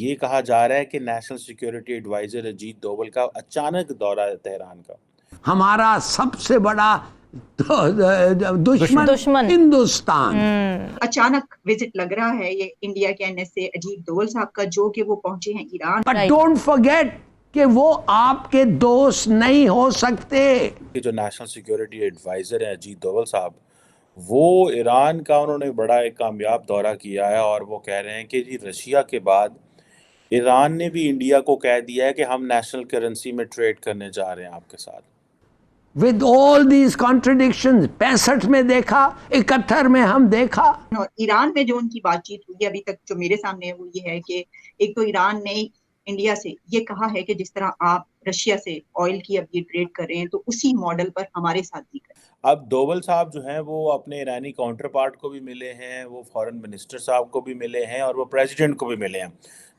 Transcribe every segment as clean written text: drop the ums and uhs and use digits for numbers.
یہ کہا جا رہا ہے کہ نیشنل سیکیورٹی ایڈوائزر اجیت ڈوبھل کا اچانک دورہ تہران کا. ہمارا سب سے بڑا دشمن ہندوستان. اچانک وزٹ لگ رہا ہے یہ انڈیا کے NSA اجیت ڈوبھل صاحب کا، جو کہ وہ پہنچے ہیں ایران. بٹ ڈونٹ فرگیٹ کہ وہ آپ کے دوست نہیں ہو سکتے. جو نیشنل سیکیورٹی ایڈوائزر ہیں اجیت ڈوبھل صاحب، وہ ایران کا انہوں نے بڑا ایک کامیاب دورہ کیا ہے، اور وہ کہہ رہے ہیں کہ جی رشیا کے بعد ایران نے بھی انڈیا کو کہہ دیا ہے کہ ہم نیشنل کرنسی میں ٹریڈ کرنے جا رہے ہیں آپ کے ساتھ. with all these contradictions 65 میں دیکھا، 71 میں ہم دیکھا. اور ایران میں جو ان کی بات چیت ہوئی ابھی تک جو میرے سامنے ہے وہ یہ ہے کہ ایک تو ایران نے انڈیا سے یہ کہا ہے کہ جس طرح آپ رشیا سے آئل کی اب یہ ٹریڈ کر رہے ہیں تو اسی ماڈل پر ہمارے ساتھ بھی کریں. اب ڈوبھل صاحب جو ہیں وہ اپنے ایرانی کاؤنٹر پارٹ کو بھی ملے ہیں، وہ فارن منسٹر صاحب کو بھی ملے ہیں، اور وہ پریزیڈنٹ کو بھی ملے ہیں.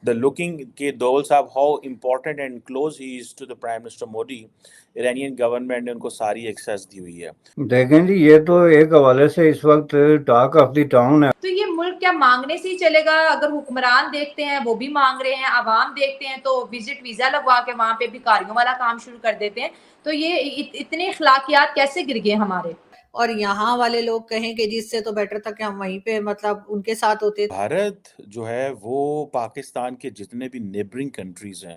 دا لوکنگ کہ ڈوبھل صاحب how important and close he is to the prime minister Modi. Iranian government نے ان کو ساری ایکسیس دی ہوئی ہے. دیکھیں جی، یہ تو ایک حوالے سے اس وقت ٹاک آف دی ٹاؤن ہے. تو یہ ملک کیا مانگنے سے ہی چلے گا؟ اگر حکمران دیکھتے ہیں وہ بھی مانگ رہے ہیں، عوام دیکھتے ہیں تو وزٹ ویزا لگوا کے وہاں پہ بھکاریوں والا کام شروع کر دیتے ہیں، تو یہ اتنے اخلاقیات کیسے گر گئے ہمارے؟ اور یہاں والے لوگ کہیں کہ جس سے تو بیٹر تھا کہ ہم وہیں پہ مطلب ان کے ساتھ ہوتے. بھارت جو ہے وہ پاکستان کے جتنے بھی نیبرنگ کنٹریز ہیں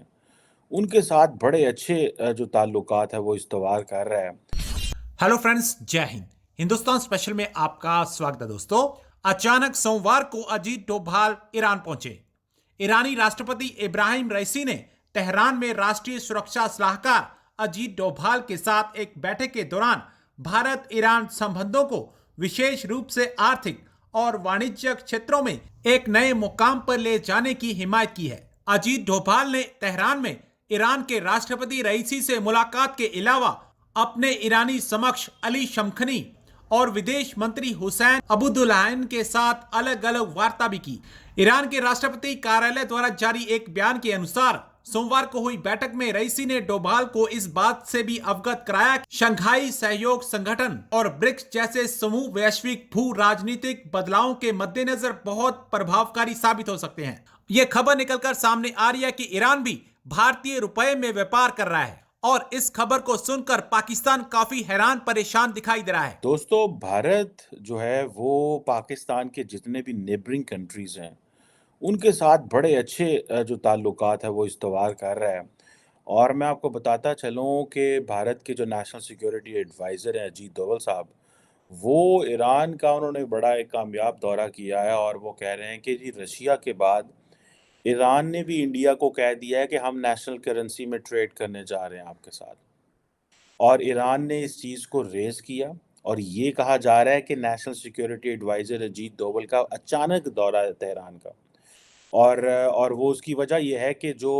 ان کے ساتھ بڑے اچھے جو تعلقات ہیں وہ استوار کر رہا ہے. ہیلو فرینڈز، جے ہند. ہندوستان اسپیشل میں آپ کا سواگت ہے دوستو. اچانک سوموار کو اجیت ڈوبھال ایران پہنچے. ایرانی راشٹرپتی ابراہیم رئیسی نے تہران میں راشٹریہ سرکشا صلاحکار اجیت ڈوبھال کے ساتھ ایک بیٹھک کے دوران بھارت ایران سمبندوں کو وشیش روپ سے آرتھک اور وانجک چھیتروں میں ایک نئے مقام پر لے جانے کی حمایت کی ہے. اجیت ڈوبھال نے تہران میں ایران کے راشٹرپتی رئیسی سے ملاقات کے علاوہ اپنے ایرانی سمکش علی شمخنی اور ودیش منتری حسین عبداللہیان کے ساتھ الگ الگ وارتا بھی کی. ایران کے راشٹرپتی کاریالیہ دوارا جاری ایک بیان کے انوسار سوموار کو ہوئی بیٹھک میں رئیسی نے ڈوبھال کو اس بات سے بھی اوگت کرایا کہ شنگھائی سہیوگ سنگھٹن اور برکس جیسے سموہ ویشوک بھو راجنیتک بدلاؤں کے مد نظر بہت پربھاوکاری ثابت ہو سکتے ہیں. یہ خبر نکل کر سامنے آ رہی ہے کہ ایران بھی بھارتی روپے میں ویپار کر رہا ہے، اور اس خبر کو سن کر پاکستان کافی حیران پریشان دکھائی دے رہا ہے. دوستو، بھارت جو ہے وہ پاکستان کے جتنے بھی نیبرنگ کنٹریز ہیں ان کے ساتھ بڑے اچھے جو تعلقات ہیں وہ استوار کر رہا ہے. اور میں آپ کو بتاتا چلوں کہ بھارت کے جو نیشنل سیکیورٹی ایڈوائزر ہیں اجیت ڈوبھل صاحب، وہ ایران کا انہوں نے بڑا ایک کامیاب دورہ کیا ہے، اور وہ کہہ رہے ہیں کہ جی رشیا کے بعد ایران نے بھی انڈیا کو کہہ دیا ہے کہ ہم نیشنل کرنسی میں ٹریڈ کرنے جا رہے ہیں آپ کے ساتھ. اور ایران نے اس چیز کو ریز کیا، اور یہ کہا جا رہا ہے کہ نیشنل سیکیورٹی ایڈوائزر اجیت ڈوبھل کا اچانک دورہ تہران کا. اور وہ اس کی وجہ یہ ہے کہ جو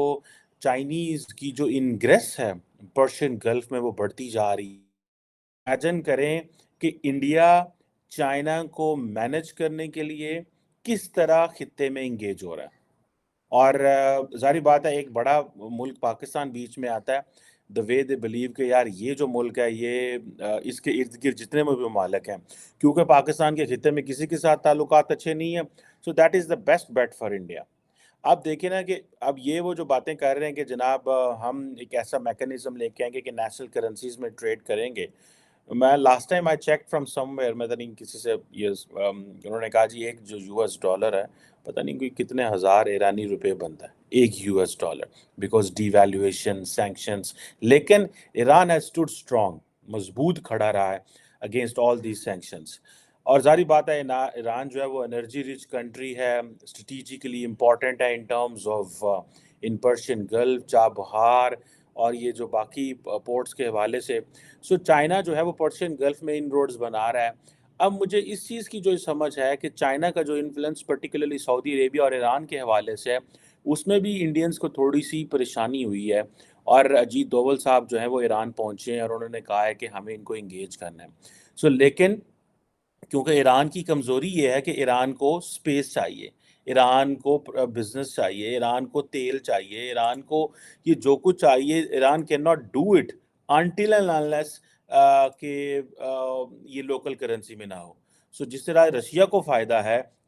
چائنیز کی جو انگریس ہے پرشین گلف میں وہ بڑھتی جا رہی ہے. امیجن کریں کہ انڈیا چائنا کو مینج کرنے کے لیے کس طرح خطے میں انگیج ہو رہا ہے. اور ظاہری بات ہے ایک بڑا ملک پاکستان بیچ میں آتا ہے. the way they believe کہ یار یہ جو ملک ہے یہ اس کے ارد گرد جتنے بھی ممالک ہیں، کیونکہ پاکستان کے خطے میں کسی کے ساتھ تعلقات اچھے نہیں ہیں، so that is the best bet for India. آپ دیکھیں نا کہ اب یہ وہ جو باتیں کر رہے ہیں کہ جناب ہم ایک ایسا میکنزم لے کے آئیں گے کہ نیشنل کرنسیز میں ٹریڈ کریں گے. میں last time I check from some where, میں نہیں کسی سے انہوں نے کہا جی ایک جو $US ہے پتہ نہیں کوئی کتنے ہزار ایرانی روپے بنتا ہے ایک $US، because devaluation, sanctions. لیکن ایران ہیز اسٹوڈ اسٹرانگ، مضبوط کھڑا رہا ہے اگینسٹ آل دیز سینکشنز. اور ظاہری بات ہے ایران جو ہے وہ انرجی رچ کنٹری ہے، اسٹریٹجیکلی امپورٹنٹ ہے in terms of in Persian Gulf, Chabahar اور یہ جو باقی پورٹس کے حوالے سے. سو چائنا جو ہے وہ پرشین گلف میں ان روڈز بنا رہا ہے. اب مجھے اس چیز کی جو سمجھ ہے کہ چائنا کا جو انفلوئنس پرٹیکولرلی سعودی عربیہ اور ایران کے حوالے سے ہے، اس میں بھی انڈینز کو تھوڑی سی پریشانی ہوئی ہے. اور اجیت ڈوبھل صاحب جو ہیں وہ ایران پہنچے ہیں اور انہوں نے کہا ہے کہ ہمیں ان کو انگیج کرنا ہے. سو لیکن کیونکہ ایران کی کمزوری یہ ہے کہ ایران کو سپیس چاہیے، ایران کو بزنس چاہیے، ایران کو تیل چاہیے، ایران کو یہ جو کچھ چاہیے، Iran can not do it until and unless کہ یہ لوکل کرنسی میں نہ ہو. سو جس طرح رشیا کو فائدہ ہے